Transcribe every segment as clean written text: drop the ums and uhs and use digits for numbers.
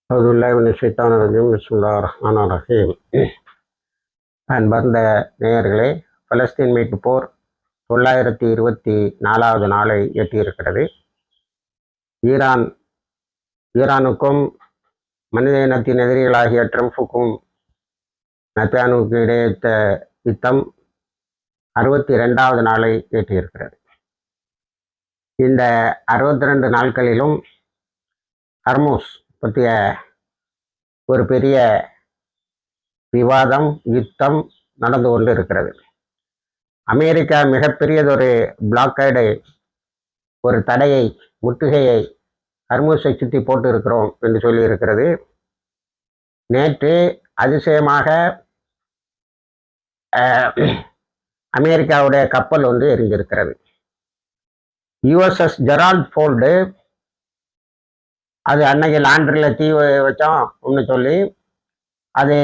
பிஸ்மில்லாஹிர்ரஹ்மானிர்ரஹீம். அன்பார்ந்த நேயர்களே, பலஸ்தீன் மீட்பு போர் 924வது நாளை எட்டியிருக்கிறது. ஈரானுக்கும் மனித இனத்தின் எதிரிகளாகிய ட்ரம்புக்கும் நத்தானுக்கும் இடையே யுத்தம் 62வது நாளை எட்டியிருக்கிறது. இந்த 62 நாட்களிலும் ஹர்மூஸ் பற்றிய ஒரு பெரிய விவாதம், யுத்தம் நடந்து கொண்டு இருக்கிறது. அமெரிக்கா மிகப்பெரியதொரு பிளாக்கைடு, ஒரு தடையை, முற்றுகையை ஹர்மூஸை சுற்றி போட்டு இருக்கிறோம் என்று சொல்லி இருக்கிறது. நேற்று அதிசயமாக அமெரிக்காவுடைய கப்பல் ஒன்று எரிஞ்சிருக்கிறது. யுஎஸ்எஸ் ஜெரால்ட் ஃபோர்டு, அது அன்னைக்கு லாண்டரியில் தீ வச்சோம் ஒன்று சொல்லி அது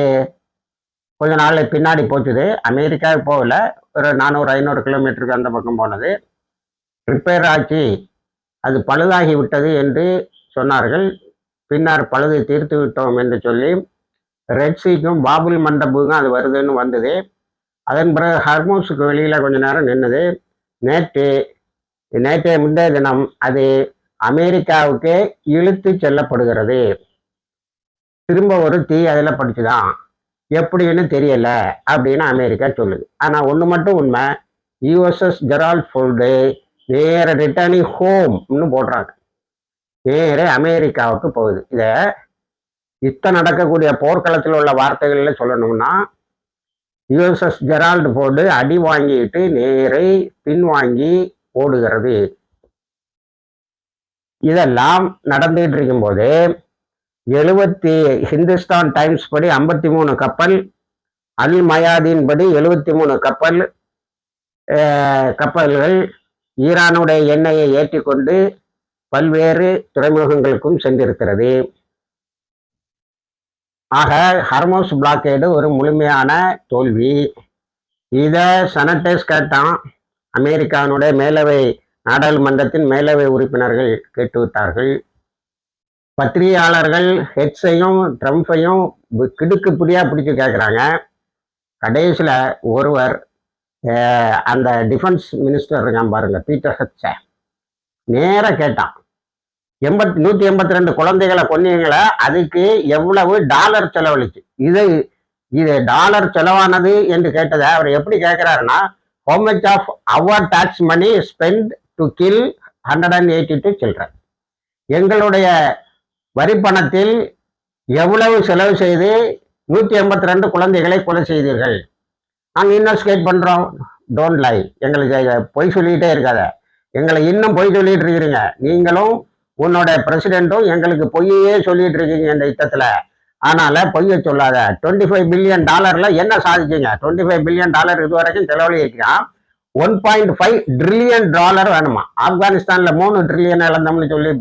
கொஞ்ச நாள் பின்னாடி போச்சுது. அமெரிக்காவுக்கு போகல, ஒரு 400-500 கிலோமீட்டருக்கு அந்த பக்கம் போனது. ரிப்பேர் ஆச்சு, அது பழுதாகி விட்டது என்று சொன்னார்கள். பின்னர் பழுது தீர்த்து விட்டோம் என்று சொல்லி ரெட் சீக்கும் பாபுல் மண்டபுக்கும் அது வருதுன்னு வந்தது. அதன் பிறகு ஹர்மூஸுக்கு வெளியில் கொஞ்ச நேரம் நின்றுது. நேற்றைய முந்தைய தினம் அது அமெரிக்காவுக்கு இழுத்து செல்லப்படுகிறது. திரும்ப ஒரு தீ அதில் படிச்சுதான், எப்படின்னு தெரியல அப்படின்னு அமெரிக்கா சொல்லுது. ஆனால் ஒன்று மட்டும் உண்மை, யுஎஸ்எஸ் ஜெரால்ட் ஃபோர்டு நேர ரிட்டர்னிங் ஹோம்னு போடுறாங்க, நேர அமெரிக்காவுக்கு போகுது. இதை நடக்கக்கூடிய போர்க்களத்தில் உள்ள வார்த்தைகளில் சொல்லணும்னா, யுஎஸ்எஸ் ஜெரால்ட் ஃபோர்டு அடி வாங்கிட்டு நேரை பின்வாங்கி ஓடுகிறது. இதெல்லாம் நடந்துகிட்டு இருக்கும்போது ஹிந்துஸ்தான் டைம்ஸ் படி 53 கப்பல், அல் மயாதீன் படி 73 கப்பல்கள் ஈரானுடைய எண்ணெயை ஏற்றிக்கொண்டு பல்வேறு துறைமுகங்களுக்கும் சென்றிருக்கிறது. ஆக ஹர்மூஸ் பிளாக்கேடு ஒரு முழுமையான தோல்வி. இதை செனட்டர்ஸ் கேட்டான். அமெரிக்காவினுடைய நாடாளுமன்றத்தின் மேலவை உறுப்பினர்கள் கேட்டுவிட்டார்கள். பத்திரிகையாளர்கள் ஹெட்ஸையும் ட்ரம்பையும் கிடுக்குப்பிடியாக பிடிச்சி கேட்குறாங்க. கடைசியில் ஒருவர், அந்த டிஃபென்ஸ் மினிஸ்டர் இருக்கான் பாருங்க, பீட்டர் ஹெட்ஸை நேராக கேட்டான், 182 குழந்தைகளை கொன்னீங்களா, அதுக்கு எவ்வளவு டாலர் செலவழிச்சு? இது டாலர் செலவானது என்று கேட்டதை அவர் எப்படி கேட்குறாருன்னா, how much of our tax money spent to kill 182 children? எங்களுடைய வரி பணத்தில் எவ்வளவு செலவு செய்து 182 குழந்தைகளை கொலை செய்தீர்கள்? நாங்கள் இன்வெஸ்டிகேட் பண்ணுறோம். டோன்ட் லை, எங்களுக்கு பொய் சொல்லிக்கிட்டே இருக்காத, எங்களை இன்னும் பொய் சொல்லிட்டு இருக்கிறீங்க. நீங்களும் உன்னோட பிரசிடென்ட்டும் எங்களுக்கு பொய்யே சொல்லிட்டு இருக்கீங்க இந்த யுத்தத்தில். அதனால பொய்யை சொல்லாத. $25 பில்லியன் என்ன சாதிச்சீங்க? $25 பில்லியன் இது வரைக்கும் செலவழிக்கிறான். $1.5 ட்ரில்லியன் வேணுமா? ஆப்கானிஸ்தானில் 3 ட்ரில்லியன் இழந்தோம்னு சொல்லி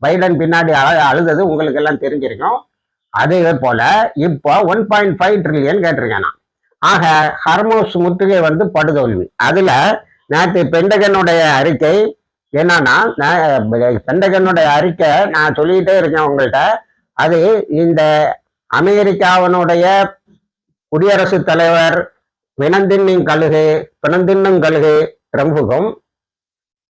பைடன் பின்னாடி அழுதது உங்களுக்கு எல்லாம் தெரிஞ்சிருக்கும். அதே போல இப்போ 1.5 ட்ரில்லியன் கேட்டிருக்கேன் நான். ஆக ஹர்மூஸ் முற்றுகை படுதோல்வி. அதுல நேற்று பென்டகனுடைய அறிக்கை என்னன்னா, பென்டகனுடைய அறிக்கை நான் சொல்லிக்கிட்டே இருக்கேன் உங்கள்கிட்ட. அது இந்த அமெரிக்காவினுடைய குடியரசுத் தலைவர் பிணந்தின்னும் கழுகு ட்ரம்புக்கும்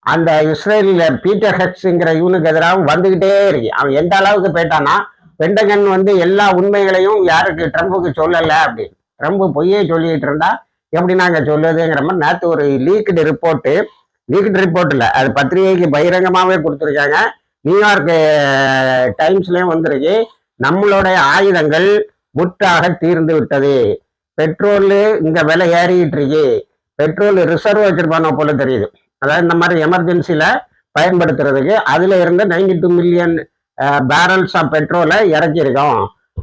அந்த இஸ்ரேலில் பீட்டர் ஹெட்ஸுங்கிற இவனுக்கு எதிராக வந்துகிட்டே இருக்கு. அவன் எந்த அளவுக்கு போயிட்டான்னா, பென்டகன் எல்லா உண்மைகளையும் யாருக்கு ட்ரம்புக்கு சொல்லலை அப்படின்னு. ட்ரம்பு பொய்யே சொல்லிட்டு இருந்தா எப்படி நாங்கள் சொல்லுதுங்கிற மாதிரி நேற்று ஒரு லீக்டு ரிப்போர்ட்டில் அது பத்திரிகைக்கு பகிரங்கமாகவே கொடுத்துருக்காங்க. நியூயார்க் டைம்ஸ்லேயும் வந்திருக்கு. நம்மளுடைய ஆயுதங்கள் முற்றாக தீர்ந்து விட்டது. பெட்ரோல் இங்கே விலை ஏறிக்கிட்டு இருக்கு. பெட்ரோல் ரிசர்வ் வச்சிருப்பானோ போல தெரியுது. அதாவது இந்த மாதிரி எமர்ஜென்சியில் பயன்படுத்துறதுக்கு அதில் இருந்து 92 மில்லியன் பேரல்ஸ் ஆஃப் பெட்ரோலை இறக்கியிருக்கோம்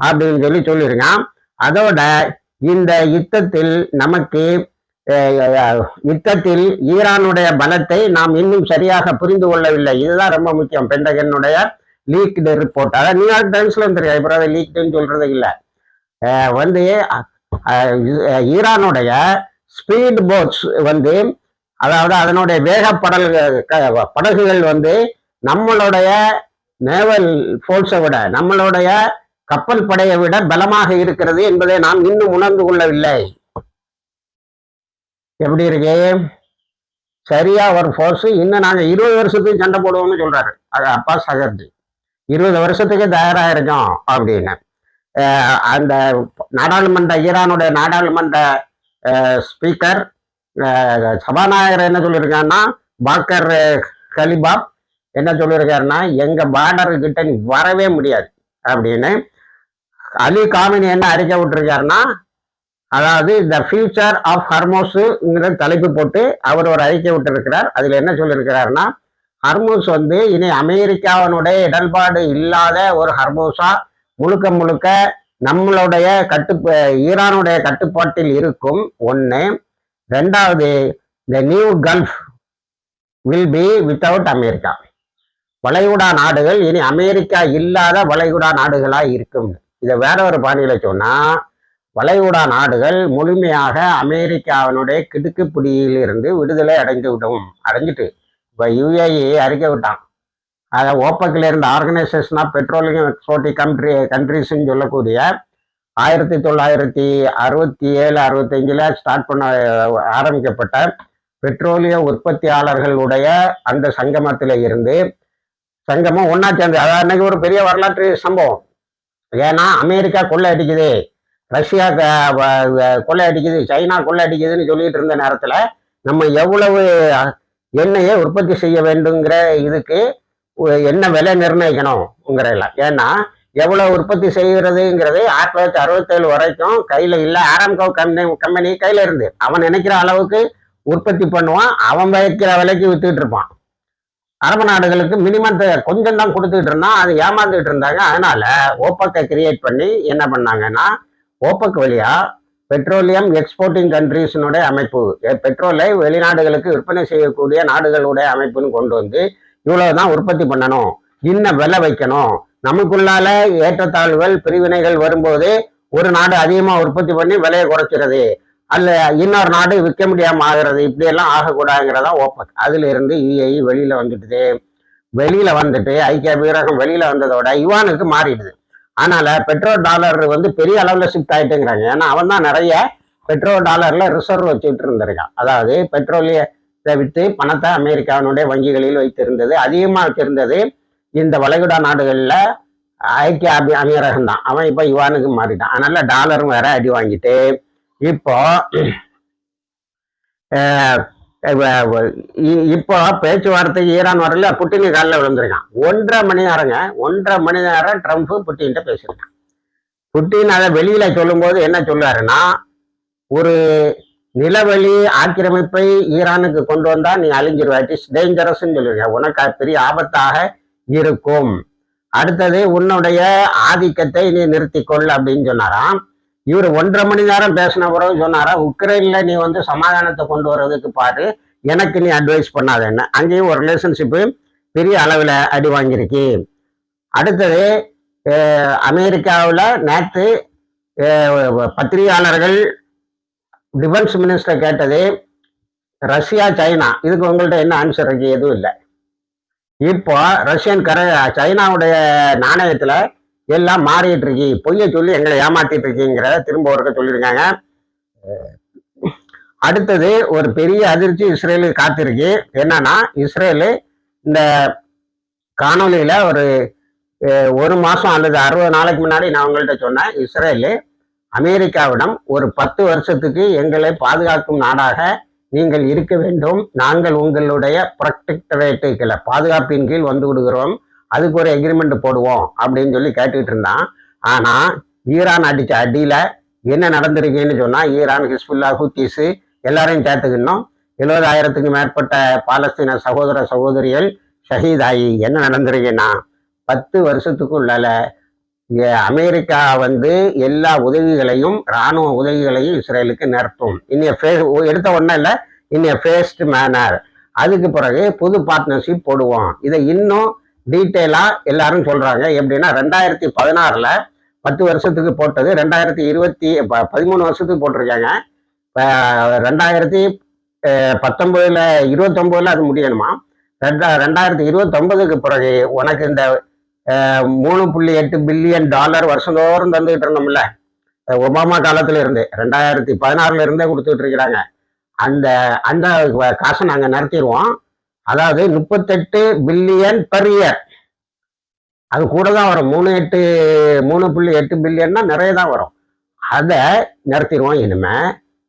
அப்படின்னு சொல்லியிருக்கான். அதோட இந்த யுத்தத்தில் ஈரானுடைய பலத்தை நாம் இன்னும் சரியாக புரிந்து கொள்ளவில்லை. இதுதான் ரொம்ப முக்கியம். பென்டகனுடைய லீக்டு ரிப்போர்ட், அதாவது நியூயார்க் டைம்ஸ்ல தெரியும். இப்போ லீக்டுன்னு சொல்றது இல்லை. ஈரானுடைய ஸ்பீட் போட்ஸ் அதாவது அதனுடைய படகுகள் நம்மளுடைய நேவல் ஃபோர்ஸை விட, நம்மளுடைய கப்பல் படையை விட பலமாக இருக்கிறது என்பதை நாம் இன்னும் உணர்ந்து கொள்ளவில்லை. எப்படி இருக்கு? சரியா ஒரு ஃபோர்ஸ் இன்னும் நாங்க 20 வருஷத்துக்கு சண்டை போடுவோம்னு சொல்றாரு அப்பாஸ் அகர்ஜி. 20 வருஷத்துக்கு தயாரா இருக்கோம் அப்படின்னு. அந்த ஈரானுடைய நாடாளுமன்ற ஸ்பீக்கர் சபாநாயகர் என்ன சொல்லியிருக்காருன்னா, பாக்கர் கலிபாப் என்ன சொல்லியிருக்காருன்னா, எங்க பார்டரு கிட்ட நீ வரவே முடியாது அப்படின்னு. அலி காமினி என்ன அறிக்கை விட்டுருக்காருன்னா, அதாவது த ஃபியூச்சர் ஆஃப் ஹர்மோஸுங்கிற தலைப்பு போட்டு அவர் ஒரு அறிக்கை விட்டுருக்கிறார். அதுல என்ன சொல்லியிருக்கிறாருன்னா, ஹர்மூஸ் இனி அமெரிக்காவினுடைய இடர்பாடு இல்லாத ஒரு ஹர்மூஸா முழுக்க முழுக்க நம்மளுடைய ஈரானுடைய கட்டுப்பாட்டில் இருக்கும். ஒன்று. ரெண்டாவது, the new gulf will be without America. வளைகுடா நாடுகள் இனி அமெரிக்கா இல்லாத வளைகுடா நாடுகளா இருக்கும். இதை வேற ஒரு பாணியில சொன்னா, வளைகுடா நாடுகள் முழுமையாக அமெரிக்காவினுடைய கிடுக்குப்பிடியில் இருந்து விடுதலை அடைஞ்சிட்டு இப்போ யுஏஇ அறிக்கை விட்டான். அதை ஓப்பக்கில் இருந்த ஆர்கனைசேஷன் ஆஃப் பெட்ரோலியம் எக்ஸ்போர்ட்டிங் கண்ட்ரிஸ்ன்னு சொல்லக்கூடிய 1967-65 ஸ்டார்ட் பண்ண ஆரம்பிக்கப்பட்ட பெட்ரோலிய உற்பத்தியாளர்களுடைய அந்த சங்கமத்தில் இருந்து சங்கமம் ஒன்னா சேர்ந்து, அதாவது அன்னைக்கு ஒரு பெரிய வரலாற்று சம்பவம். ஏன்னா அமெரிக்கா கொள்ளை அடிக்குது, ரஷ்யா கொள்ளை அடிக்குது, சைனா கொள்ளை அடிக்குதுன்னு சொல்லிட்டு இருந்த நேரத்தில் நம்ம எவ்வளவு எண்ணெயை உற்பத்தி செய்ய வேண்டுங்கிற இதுக்கு என்ன விலை நிர்ணயிக்கணுங்கிறதில்ல. ஏன்னா எவ்வளவு உற்பத்தி செய்கிறதுங்கிறது 1967 வரைக்கும் கையில இல்லை. ஆரம்கோ கம்பெனி கையில இருந்து அவன் நினைக்கிற அளவுக்கு உற்பத்தி பண்ணுவான், அவன் வைக்கிற விலைக்கு வித்துக்கிட்டு இருப்பான். அரபு நாடுகளுக்கு மினிமம் கொஞ்சம் தான் கொடுத்துட்டு இருந்தான், அது ஏமாந்துட்டு இருந்தாங்க. அதனால ஓப்பக்கை கிரியேட் பண்ணி என்ன பண்ணாங்கன்னா, ஓப்பக் வழியா பெட்ரோலியம் எக்ஸ்போர்ட்டிங் கண்ட்ரிஸினுடைய அமைப்பு, பெட்ரோலை வெளிநாடுகளுக்கு விற்பனை செய்யக்கூடிய நாடுகளுடைய அமைப்புன்னு கொண்டு வந்து இவ்வளவுதான் உற்பத்தி பண்ணணும், இன்னும் விலை வைக்கணும், நமக்குள்ளால ஏற்றத்தாழ்வுகள் பிரிவினைகள் வரும்போது ஒரு நாடு அதிகமா உற்பத்தி பண்ணி விலையை குறைக்கிறது, அல்ல இன்னொரு நாடு விற்க முடியாம ஆகிறது, இப்படி எல்லாம் ஆகக்கூடாதுங்கிறதா ஓப்பக். அதுல இருந்து யுஏஇ வெளியில வந்துட்டு ஐக்கிய அமீரகம் வெளியில வந்ததோட யுவானுக்கு மாறிடுது. அதனால பெட்ரோல் டாலர் பெரிய அளவுல ஷிஃப்ட் ஆயிட்டுங்கிறாங்க. ஏன்னா அவன் தான் நிறைய பெட்ரோல் டாலர்ல ரிசர்வ் வச்சுட்டு இருந்திருக்கான். அதாவது பெட்ரோலியத்தை விட்டு பணத்தை அமெரிக்காவினுடைய வங்கிகளில் வைத்திருந்தது, அதிகமா வச்சிருந்தது இந்த வளைகுடா நாடுகள்ல ஐக்கிய அமீரகம் தான். அவன் இப்ப யுவானுக்கு மாறிட்டான். அதனால டாலரும் வேற அடி வாங்கிட்டு இப்போ பேச்சுவார்த்தைக்கு ஈரான் வரல, புட்டின் காலில் விழுந்திருக்கான். 1.5 மணி நேரம் ட்ரம்ப் புட்டின்ட்ட பேசியிருக்கான். புட்டின் அதை வெளியில சொல்லும் போது என்ன சொல்லுவாருன்னா, ஒரு நிலவெளி ஆக்கிரமிப்பை ஈரானுக்கு கொண்டு வந்தா நீ அழிஞ்சிருவ, இட் இஸ் டேஞ்சரஸ்ன்னு சொல்லுவீங்க, உனக்கு பெரிய ஆபத்தாக இருக்கும். அடுத்தது உன்னுடைய ஆதிக்கத்தை நீ நிறுத்திக்கொள் அப்படின்னு சொன்னாராம். இவர் 1.5 மணி நேரம் பேசின பிறகு சொன்னாரா, உக்ரைன்ல நீ சமாதானத்தை கொண்டு வர்றதுக்கு பாரு, எனக்கு நீ அட்வைஸ் பண்ணாத. என்ன அங்கேயும் ஒரு ரிலேஷன்ஷிப்பு பெரிய அளவில் அடி வாங்கியிருக்கு. அடுத்தது அமெரிக்காவில் நேற்று பத்திரிகையாளர்கள் டிஃபென்ஸ் மினிஸ்டர் கேட்டது, ரஷ்யா சைனா இதுக்கு உங்கள்கிட்ட என்ன ஆன்சர் இருக்கு? எதுவும் இல்லை. இப்போ சைனாவுடைய நாணயத்துல எல்லாம் மாறிட்டு இருக்கு, பொய்ய சொல்லி எங்களை ஏமாத்திட்டு இருக்கீங்கிறத திரும்ப ஒருக்க சொல்லியிருக்காங்க. அடுத்தது ஒரு பெரிய அதிர்ச்சி இஸ்ரேலுக்கு காத்திருக்கு. என்னன்னா, இஸ்ரேலு இந்த காணொலியில ஒரு மாசம் அல்லது 60 நாளைக்கு முன்னாடி நான் உங்கள்கிட்ட சொன்னேன், இஸ்ரேலு அமெரிக்காவிடம் ஒரு 10 வருஷத்துக்கு எங்களை பாதுகாக்கும் நாடாக நீங்கள் இருக்க வேண்டும், நாங்கள் உங்களுடைய ப்ரொடெக்டரேட்டுகளை பாதுகாப்பின் கீழ் வந்து விடுகிறோம், அதுக்கு ஒரு எக்ரிமெண்ட் போடுவோம் அப்படின்னு சொல்லி கேட்டுக்கிட்டு இருந்தான். ஆனா ஈரான் அடிச்ச அடியில என்ன நடந்திருக்குன்னு சொன்னா, ஈரான், ஹிஸ்புல்லா, ஹூத்திஸ் எல்லாரையும் சேர்த்துக்கணும் 70,000க்கு மேற்பட்ட பாலஸ்தீன சகோதர சகோதரிகள் ஷஹீதாயி என்ன நடந்திருக்குன்னா, 10 வருஷத்துக்குள்ளால அமெரிக்கா எல்லா உதவிகளையும் இராணுவ உதவிகளையும் இஸ்ரேலுக்கு நிறுத்தும். எடுத்த ஒன்றும் இல்லை, ஃபேஸ்ட் மேனர். அதுக்கு பிறகு புது பார்ட்னர்ஷிப் போடுவோம். இதை இன்னும் டீட்டெயிலா எல்லாரும் சொல்றாங்க. எப்படின்னா 2016 10 வருஷத்துக்கு போட்டது 2013 வருஷத்துக்கு போட்டிருக்காங்க. 2019 29 அது முடியணுமா. 2029க்கு பிறகு உனக்கு இந்த $3.8 பில்லியன் வருஷந்தோறும் தந்துகிட்டு இருந்தோம்ல, ஒபாமா காலத்துல இருந்து 2016 இருந்தே கொடுத்துட்டு இருக்கிறாங்க. அந்த அந்த காசை நாங்கள் நிறுத்திடுவோம். அதாவது 38 பில்லியன் பெர் இயர். அது கூட தான் வரும். 3.8 பில்லியன்னா நிறைய தான் வரும். அதை நிறுத்திடுவோம். இனிமே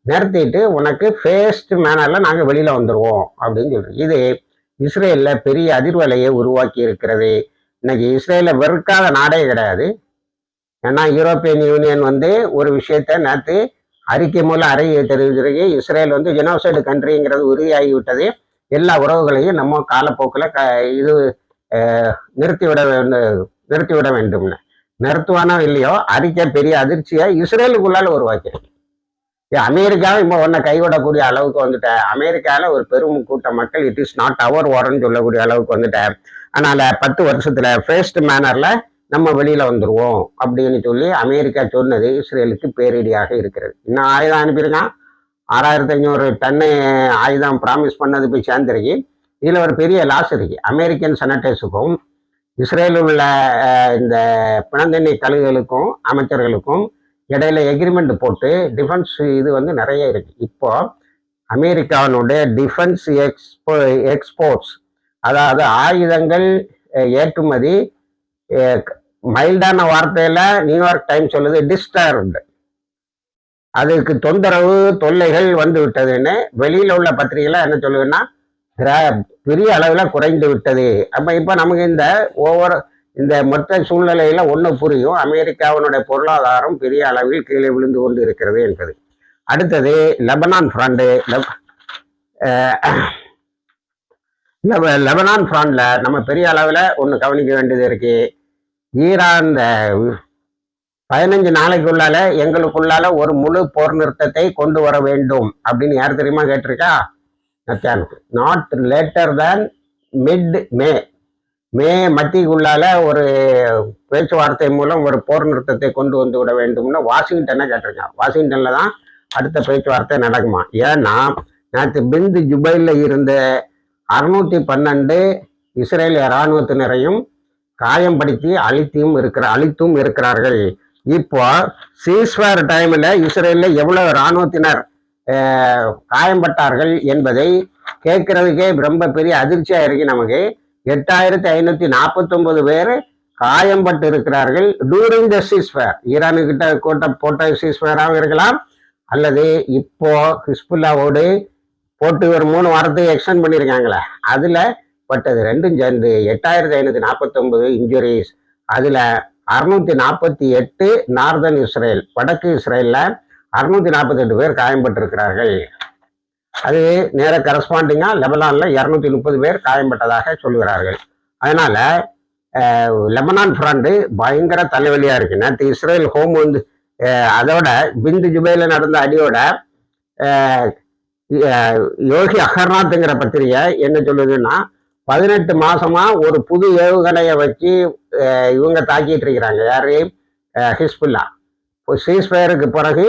நிறுத்திட்டு உனக்கு ஃபேஸ்ட் மேனர்ல நாங்கள் வெளியில வந்துடுவோம் அப்படின்னு சொல்றோம். இது இஸ்ரேல்ல பெரிய அதிர்வலையை உருவாக்கி இருக்கிறது. இன்னைக்கு இஸ்ரேல வெறுக்காத நாடே கிடையாது. ஏன்னா யூரோப்பியன் யூனியன் ஒரு விஷயத்த நேற்று அறிக்கை மூலம் தெரிவிச்சிருக்கு. Israel genocide கண்ட்ரிங்கிறது உறுதியாகிவிட்டது. எல்லா உறவுகளையும் நம்ம காலப்போக்கில் இது நிறுத்திவிட வேண்டும்னு. நிறுத்துவானோ இல்லையோ அறிக்கை பெரிய அதிர்ச்சியை இஸ்ரேலுக்குள்ளால உருவாக்கியிருக்கு. அமெரிக்காவும் இப்போ ஒன்றை கைவிடக்கூடிய அளவுக்கு வந்துட்டேன். அமெரிக்காவில் ஒரு பெரும் கூட்ட மக்கள் இட் இஸ் நாட் அவர் வார்ன்னு சொல்லக்கூடிய அளவுக்கு வந்துட்டேன். அதனால 10 வருஷத்துல ஃபேஸ்ட் மேனர்ல நம்ம வெளியில வந்துருவோம் அப்படின்னு சொல்லி அமெரிக்கா சொன்னது இஸ்ரேலுக்கு பேரிடியாக இருக்கிறது. இன்னும் ஆயுதம் அனுப்பியிருக்கான். 6500 டன்னு ஆயுதம் ப்ராமிஸ் பண்ணது போய் சேர்ந்துருக்கு. இதுல ஒரு பெரிய லாஸ் இருக்கு. அமெரிக்கன் செனட்டர்ஸுக்கும் இஸ்ரேலில் உள்ள இந்த பிணந்தண்ணி கழுகுகளுக்கும் அமைச்சர்களுக்கும் இடையில எக்ரிமெண்ட் போட்டு டிஃபென்ஸ் இது நிறைய இருக்கு. இப்போ அமெரிக்காவினுடைய டிஃபென்ஸ் எக்ஸ்போர்ட்ஸ், அதாவது ஆயுதங்கள் ஏற்றுமதி, மைல்டான வார்த்தையில நியூயார்க் டைம்ஸ் சொல்லுது டிஸ்டர்ப்டு. அதுக்கு தொல்லைகள் வந்து விட்டதுன்னு வெளியில உள்ள பத்திரிகைல என்ன சொல்லுதுன்னா பெரிய அளவுல குறைந்து விட்டது. அப்ப இப்ப நமக்கு இந்த மொத்த சூழ்நிலையில ஒண்ணு புரியும். அமெரிக்காவினுடைய பொருளாதாரம் பெரிய அளவில் கீழே விழுந்து கொண்டு இருக்கிறது என்பது. அடுத்தது லெபனான் ஃப்ரண்ட். லெபனான் ஃப்ரண்ட்ல நம்ம பெரிய அளவுல ஒண்ணு கவனிக்க வேண்டியது இருக்கு. ஈரான் 15 நாளைக்குள்ளால எங்களுக்குள்ளால ஒரு முழு போர் நிறுத்தத்தை கொண்டு வர வேண்டும் அப்படின்னு யார் தெரியுமா கேட்டிருக்கா? நாட் லேட்டர் தேன் மிட் மே மத்திக்குள்ளால ஒரு பேச்சுவார்த்தை மூலம் ஒரு போர் நிறுத்தத்தை கொண்டு வந்து விட வேண்டும்னு வாஷிங்டனை கேட்டிருக்கான். வாஷிங்டன்ல தான் அடுத்த பேச்சுவார்த்தை நடக்குமா. ஏன்னா நேற்று பிந்து ஜுபைல இருந்த 612 இஸ்ரேலிய இராணுவத்தினரையும் காயம்படுத்தி அழித்தும் இருக்கிறார்கள். இப்போ சீஸ்ஃபயர் டைம்ல இஸ்ரேல்ல எவ்வளவு இராணுவத்தினர் காயம்பட்டார்கள் என்பதை கேட்கறதுக்கே ரொம்ப பெரிய அதிர்ச்சியா இருக்கு நமக்கு. 8549 பேர் காயம்பட்டு இருக்கிறார்கள் டூரிங் த சீஸ்ஃபயர். ஈரானுக்கிட்ட போட்ட சீஸ்ஃபயராகவும் இருக்கலாம், அல்லது இப்போ ஹிஸ்புல்லாவோடு போட்டு ஒரு 3 வாரத்துக்கு எக்ஸ்டெண்ட் பண்ணியிருக்காங்களே அதுல பட்டது. ரெண்டும் சேர்ந்து 8549 இன்ஜுரிஸ். அதுல 648 நார்தன் இஸ்ரேல், வடக்கு இஸ்ரேல்ல 648 பேர் காயம்பட்டிருக்கிறார்கள். அது நேர கரஸ்பாண்டிங்கா லெபனான்ல 230 பேர் காயம்பட்டதாக சொல்லுகிறார்கள். அதனால லெபனான் ஃப்ரண்ட் பயங்கர தலைவலியா இருக்கு. நேற்று இஸ்ரேல் ஹோம் அதோட பிந்து ஜுபைல நடந்த அடியோட யோகி அகர்நாத்ங்கிற பத்திரிகை என்ன சொல்லுதுன்னா 18 மாசமா ஒரு புது ஏவுகணையை வச்சு இவங்க தாக்கிட்டு இருக்கிறாங்க. யாரு? ஹிஸ்புல்லா. சீஸ்ஃபயருக்கு பிறகு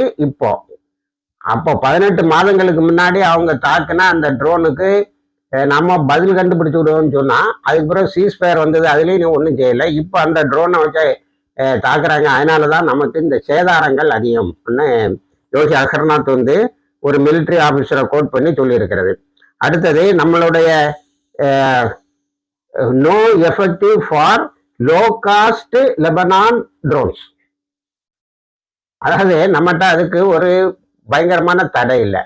அப்போ 18 மாதங்களுக்கு முன்னாடி அவங்க தாக்குனா அந்த ட்ரோனுக்கு நம்ம பதில் கண்டுபிடிச்சு விடுவோம்னு சொன்னா அதுக்கு பிறகு சீஸ்ஃபயர் வந்தது, அதுலேயும் நீ ஒன்றும் செய்யலை. இப்போ அந்த ட்ரோனை வச்சு தாக்குறாங்க. அதனாலதான் நமக்கு இந்த சேதாரங்கள் அதிகம்னு யோகி அகர்நாத் ஒரு மிலிட்ரி ஆபீசரை கோட் பண்ணி சொல்லியிருக்கிறது. அடுத்தது நம்மளுடைய no effective for low cost Lebanon drones. அதாவது நம்மகிட்ட அதுக்கு ஒரு பயங்கரமான தடை இல்லை.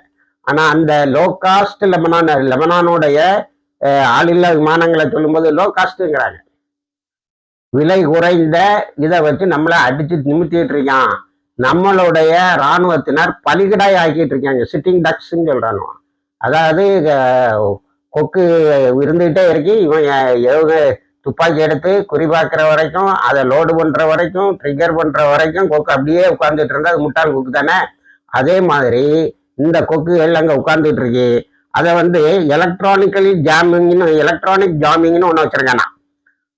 ஆனா அந்த லோ காஸ்ட் லெபனானுடைய ஆளில்லா விமானங்களை சொல்லும்போது லோ காஸ்ட்ங்கிறாங்க. விலை குறைந்த இதை வச்சு நம்மளை அடிச்சு நிமித்திட்டு இருக்கான். நம்மளுடைய இராணுவத்தினர் பலிகடாய் ஆக்கிட்டு இருக்காங்க. சிட்டிங் டக்ஸ்ன்னு சொல்றானோ, அதாவது கொக்கு இருந்துகிட்டே இருக்கு. இவன் துப்பாக்கி எடுத்து குறிபாக்குற வரைக்கும், அதை லோடு பண்ற வரைக்கும், ட்ரிகர் பண்ற வரைக்கும் கொக்கு அப்படியே உட்கார்ந்துட்டு இருந்தா அது முட்டாள் கொக்கு தானே. அதே மாதிரி இந்த கொக்குகள் அங்க உட்கார்ந்துட்டு இருக்கு. அதை எலக்ட்ரானிக் ஜாமிங்னு ஒன்று வச்சிருக்கானா.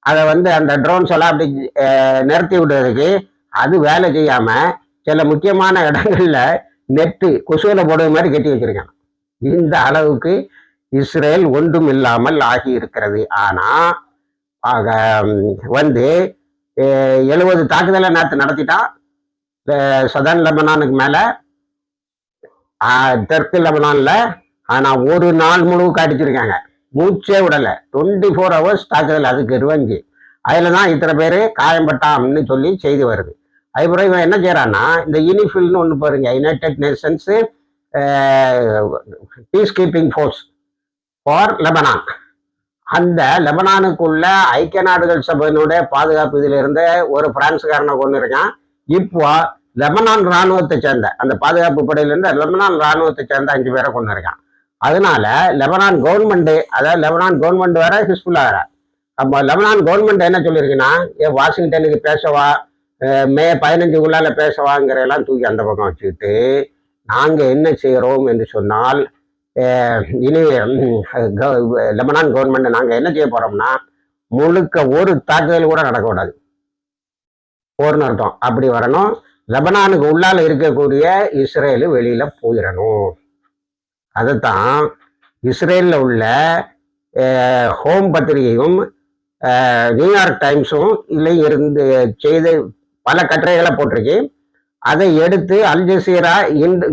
அதை அந்த ட்ரோன்ஸ் எல்லாம் அப்படி நிறுத்தி விடுறதுக்கு அது வேலை செய்யாம சில முக்கியமான இடங்கள்ல நெட்டு கொசுவில போடுற மாதிரி கட்டி வச்சிருக்கான். இந்த அளவுக்கு இஸ்ரேல் ஒன்றும் இல்லாமல் ஆகி இருக்கிறது. ஆனா வந்து 70 தாக்குதலை நேற்று நடத்திட்டான் சதன் லெபனானுக்கு மேலே, தெற்கு லெபனானில். ஆனால் ஒரு நாள் முழுக்க அடிச்சிருக்காங்க, மூச்சே விடலை. 24 ஹவர்ஸ் தாக்குதல், அதுக்கு ரிவெஞ்சு. அதில் தான் இத்தனை பேர் காயம்பட்டான்னு சொல்லி செய்தி வருது. அதுக்கப்புறம் இவன் என்ன செய்யறான்னா, இந்த யூனிஃபில்னு ஒன்று பாருங்க, United nations piece keeping force for Lebanon. அந்த லெபனானுக்குள்ள ஐக்கிய நாடுகள் சபையினுடைய பாதுகாப்பு இதில் இருந்த ஒரு பிரான்ஸுக்காரனை கொண்டு இருக்கான். இப்போ லெபனான் இராணுவத்தை சேர்ந்த அந்த பாதுகாப்பு படையிலிருந்து லெபனான் இராணுவத்தை சேர்ந்த 5 பேரை கொண்டு இருக்கான். அதனால லெபனான் கவர்மெண்ட், அதாவது லெபனான் கவர்மெண்ட் வேற, ஹிஸ்புல்லா வேற. அப்போ லெபனான் கவர்மெண்ட் என்ன சொல்லியிருக்குன்னா, வாஷிங்டனுக்கு பேசவா, மே 15க்குள்ளால பேசவாங்கிற எல்லாம் தூக்கி அந்த பக்கம் வச்சுக்கிட்டு, நாங்கள் என்ன செய்கிறோம் என்று சொன்னால், இனி லெபனான் கவர்மெண்ட் நாங்கள் என்ன செய்ய போறோம்னா, முழுக்க ஒரு தாக்குதல் கூட நடக்கக்கூடாது, போர்னு அர்த்தம். அப்படி வரணும். லெபனானுக்கு உள்ளால இருக்கக்கூடிய இஸ்ரேலு வெளியில போயிடணும். அதைத்தான் இஸ்ரேலில் உள்ள ஹோம் பத்திரிகையும் நியூயார்க் டைம்ஸும் இல்லை இருந்து செய்த பல கட்டுரைகளை போட்டிருக்கு. அதை எடுத்து அல் ஜசீரா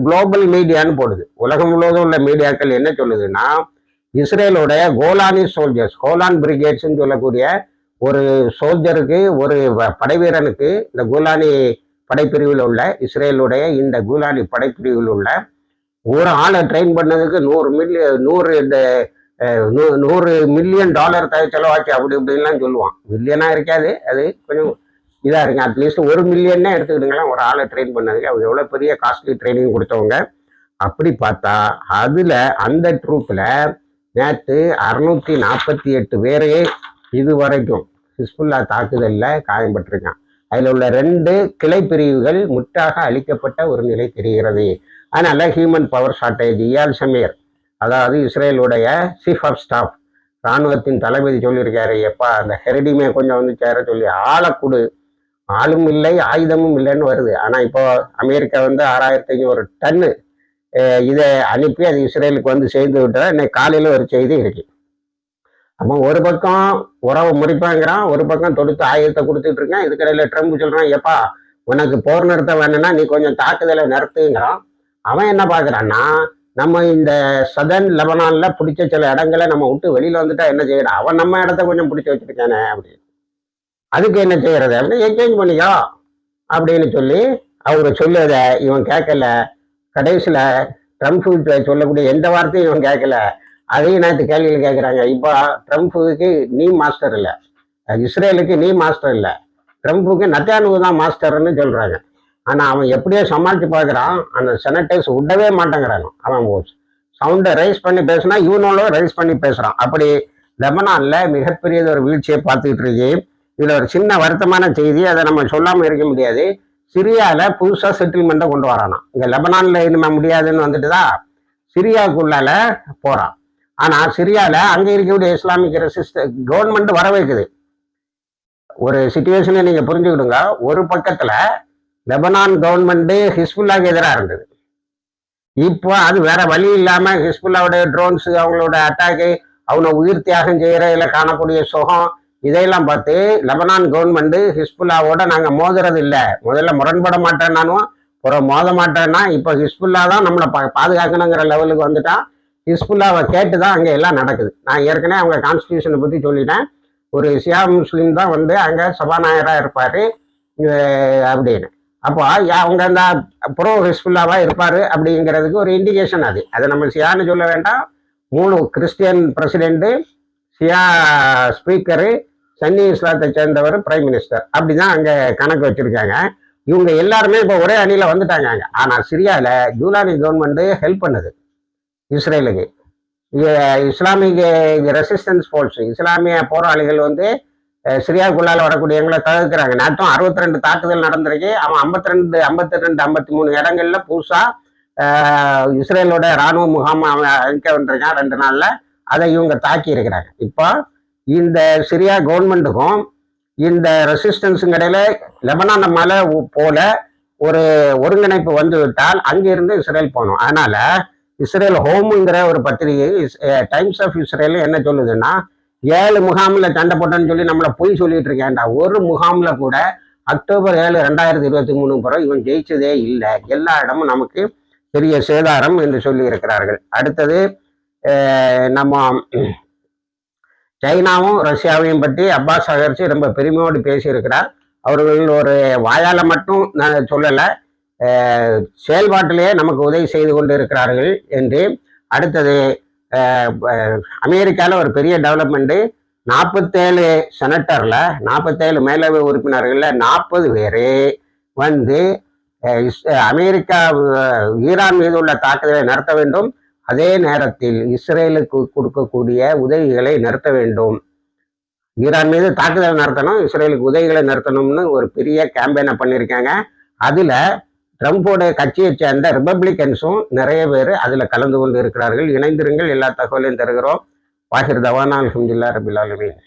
குளோபல் மீடியான்னு போடுது. உலகம் முழுவதும் உள்ள மீடியாக்கள் என்ன சொல்லுதுன்னா, இஸ்ரேலுடைய கோலானி சோல்ஜர்ஸ், கோலான் பிரிகேட்ஸ்ன்னு சொல்லக்கூடிய ஒரு சோல்ஜருக்கு, ஒரு படைவீரனுக்கு, இந்த கோலானி படைப்பிரிவில் உள்ள இஸ்ரேலுடைய இந்த கோலானி படைப்பிரிவில் உள்ள ஒரு ஆளை ட்ரெயின் பண்ணதுக்கு $100 மில்லியன் செலவாச்சு, அப்படி இப்படின்லாம் சொல்லுவான். மில்லியனா இருக்காது, அது கொஞ்சம் இதாக இருக்குங்க. அட்லீஸ்ட் 1 மில்லியன்னே எடுத்துக்கிட்டுங்களேன் ஒரு ஆளை ட்ரெயின் பண்ணதுக்கு. அவங்க எவ்வளோ பெரிய காஸ்ட்லி ட்ரைனிங் கொடுத்தவங்க. அப்படி பார்த்தா அதில் அந்த ட்ரூப்பில் நேற்று 648 பேரே இது வரைக்கும் ஹிஸ்புல்லா தாக்குதலில் காயம்பட்டிருக்கான். அதில் உள்ள 2 கிளை பிரிவுகள் முற்றாக அளிக்கப்பட்ட ஒரு நிலை தெரிகிறது. அதனால ஹியூமன் பவர் ஷார்ட்டேஜ். இயால் ஷமீர், அதாவது இஸ்ரேலுடைய சீஃப் ஆஃப் ஸ்டாஃப், இராணுவத்தின் தளபதி சொல்லியிருக்காரு, எப்பா அந்த ஹெரடிமே கொஞ்சம் வந்து சேர சொல்லி ஆளை கொடு, ஆளும் இல்லை ஆயுதமும் இல்லைன்னு வருது. ஆனால் இப்போ அமெரிக்கா வந்து 6500 டன்னு இதை அனுப்பி அது இஸ்ரேலுக்கு வந்து செய்து விட்டதா இன்னைக்கு காலையில் ஒரு செய்தி இருக்கு. அப்போ ஒரு பக்கம் உறவை முறிப்பாங்கிறான், ஒரு பக்கம் தொடுத்து ஆயுதத்தை கொடுத்துட்டு இருக்கான். இதுக்கடையில் ட்ரம்ப் சொல்றான், எப்பா உனக்கு போர் நிறுத்தம் வேணும்னா நீ கொஞ்சம் தாக்குதலை நிறுத்துங்கிறான். அவன் என்ன பார்க்குறான்னா, நம்ம இந்த சதன் லெபனான்ல பிடிச்ச சில இடங்களை நம்ம விட்டு வெளியில வந்துட்டா என்ன செய்யணும், அவன் நம்ம இடத்த கொஞ்சம் பிடிச்சி வச்சிருக்கானே அப்படின்னு, அதுக்கு என்ன செய்யறது அப்படின்னு எக்ஸ்சேஞ்ச் பண்ணிக்கோ அப்படின்னு சொல்லி அவரை சொல்லுவதை இவன் கேட்கல. கடைசியில் ட்ரம்ப் சொல்லக்கூடிய எந்த வார்த்தையும் இவன் கேட்கல. அதையும் நேற்று கேள்வியில் கேட்குறாங்க. இப்போ ட்ரம்ப்புக்கு நீ மாஸ்டர் இல்லை, இஸ்ரேலுக்கு நீ மாஸ்டர் இல்லை, ட்ரம்ப்புக்கு நெத்தன்யாஹூ தான் மாஸ்டர்னு சொல்கிறாங்க. ஆனால் அவன் எப்படியோ சமாளித்து பார்க்குறான். அந்த செனட்டர்ஸ் விடவே மாட்டேங்கிறாங்க. அவன் சவுண்டை ரைஸ் பண்ணி பேசுனா இவனோட ரைஸ் பண்ணி பேசுகிறான். அப்படி லெபனானில் மிகப்பெரிய ஒரு வீழ்ச்சியை பார்த்துக்கிட்டு இருக்கு. இதில் ஒரு சின்ன வருத்தமான செய்தி, அதை நம்ம சொல்லாமல் இருக்க முடியாது. சிரியாவில் புதுசாக செட்டில்மெண்ட்டை கொண்டு வரானா. இங்கே லெபனானில் இனிமே முடியாதுன்னு வந்துட்டு தான் சிரியாவுக்குள்ளால போகிறான். ஆனால் சிரியாவில் அங்கே இருக்கக்கூடிய இஸ்லாமிக் கவர்மெண்ட் வர வைக்குது. ஒரு சிச்சுவேஷனை நீங்கள் புரிஞ்சுக்கிடுங்க. ஒரு பக்கத்தில் லெபனான் கவர்மெண்ட்டு ஹிஸ்புல்லாவுக்கு எதிராக இருந்தது. இப்போ அது வேற வழி இல்லாமல் ஹிஸ்புல்லாவுடைய ட்ரோன்ஸு, அவங்களோட அட்டாக்கு, அவனை உயிர் தியாகம் செய்கிறதுல காணக்கூடிய சுகம், இதையெல்லாம் பார்த்து லெபனான் கவர்மெண்ட் ஹிஸ்புல்லாவோட நாங்கள் மோதுறது இல்லை, முதல்ல முரண்பட மாட்டேன்னானும் அப்புறம் மோத மாட்டேன்னா இப்போ ஹிஸ்புல்லா தான் நம்மளை பாதுகாக்கணுங்கிற லெவலுக்கு வந்துட்டான். ஹிஸ்புல்லாவை கேட்டு தான் அங்கே எல்லாம் நடக்குது. நான் ஏற்கனவே அவங்க கான்ஸ்டியூஷனை பற்றி சொல்லிட்டேன். ஒரு ஷியா முஸ்லீம் தான் வந்து அங்கே சபாநாயகராக இருப்பார் அப்படின்னு. அப்போ அவங்க அந்த ப்ரோ ஹிஸ்புல்லாவாக இருப்பார் அப்படிங்கிறதுக்கு ஒரு இண்டிகேஷன் அது. அதை நம்ம ஷியான்னு சொல்ல வேண்டாம். 3 கிறிஸ்டியன் பிரசிடென்ட்டு, ஷியா ஸ்பீக்கரு, சன்னி இஸ்லாத்தை சேர்ந்தவர் பிரைம் மினிஸ்டர், அப்படி தான் அங்கே கணக்கு வச்சுருக்காங்க. இவங்க எல்லாருமே இப்போ ஒரே அணியில் வந்துட்டாங்க அங்கே. ஆனால் சிரியாவில் ஜூலானி கவர்மெண்ட்டு ஹெல்ப் பண்ணுது இஸ்ரேலுக்கு. இஸ்லாமிக் ரெசிஸ்டன்ஸ் ஃபோர்ஸ், இஸ்லாமிய போராளிகள் வந்து சிரியாவுக்குள்ளால் வரக்கூடியவங்களை தவிர்க்கிறாங்க. நேற்றும் 62 தாக்குதல் நடந்திருக்கு. அவன் 52, 52, 53 இடங்கள்ல புதுசாக இஸ்ரேலோட இராணுவ முகாம் அவன் அழிக்க வந்திருக்கான் 2 நாளில். அதை இவங்க தாக்கி இருக்கிறாங்க. இப்போ இந்த சிரியா கவர்மெண்ட்டுக்கும் இந்த ரெசிஸ்டன்ஸுங்க இடையில லெபனான் மேலே போல ஒரு ஒருங்கிணைப்பு வந்து விட்டால் அங்கிருந்து இஸ்ரேல் போகணும். அதனால இஸ்ரேல் ஹோமுங்கிற ஒரு பத்திரிகை டைம்ஸ் ஆஃப் இஸ்ரேல் என்ன சொல்லுதுன்னா, 7 முகாமில் சண்டை போட்டேன்னு சொல்லி நம்மளை பொய் சொல்லிட்டு இருக்கேன்டா. ஒரு முகாமில் கூட அக்டோபர் 7 2023 பிறகு இவன் ஜெயிச்சதே இல்லை. எல்லா இடமும் நமக்கு பெரிய சேதாரம் என்று சொல்லி இருக்கிறார்கள். அடுத்தது நம்ம சைனாவும் ரஷ்யாவையும் பற்றி அப்பாஸ் அகர்ச்சி ரொம்ப பெருமையோடு பேசியிருக்கிறார். அவர்கள் ஒரு வாயால் மட்டும் நான் சொல்லலை, செயல்பாட்டிலேயே நமக்கு உதவி செய்து கொண்டு இருக்கிறார்கள் என்று. அடுத்தது அமெரிக்காவில் ஒரு பெரிய டெவலப்மெண்ட்டு, 47 செனட்டரில் 47 மேலவை உறுப்பினர்களில் 40 பேர் வந்து அமெரிக்கா ஈரான் மீது உள்ள தாக்குதலை நிறுத்த வேண்டும், அதே நேரத்தில் இஸ்ரேலுக்கு கொடுக்கக்கூடிய உதவிகளை நிறுத்த வேண்டும். ஈரான் மீது தாக்குதல் நடத்தணும், இஸ்ரேலுக்கு உதவிகளை நிறுத்தணும்னு ஒரு பெரிய கேம்பெயினை பண்ணியிருக்காங்க. அதில் ட்ரம்ப்போடைய கட்சியை சேர்ந்த ரிப்பப்ளிகன்ஸும் நிறைய பேர் அதில் கலந்து கொண்டு இருக்கிறார்கள். இணைந்திருங்கள், எல்லா தகவலையும் தருகிறோம். வாஹிர் தவானா அல்ஹம்துலில்லாஹி ரபில் ஆலமீன்.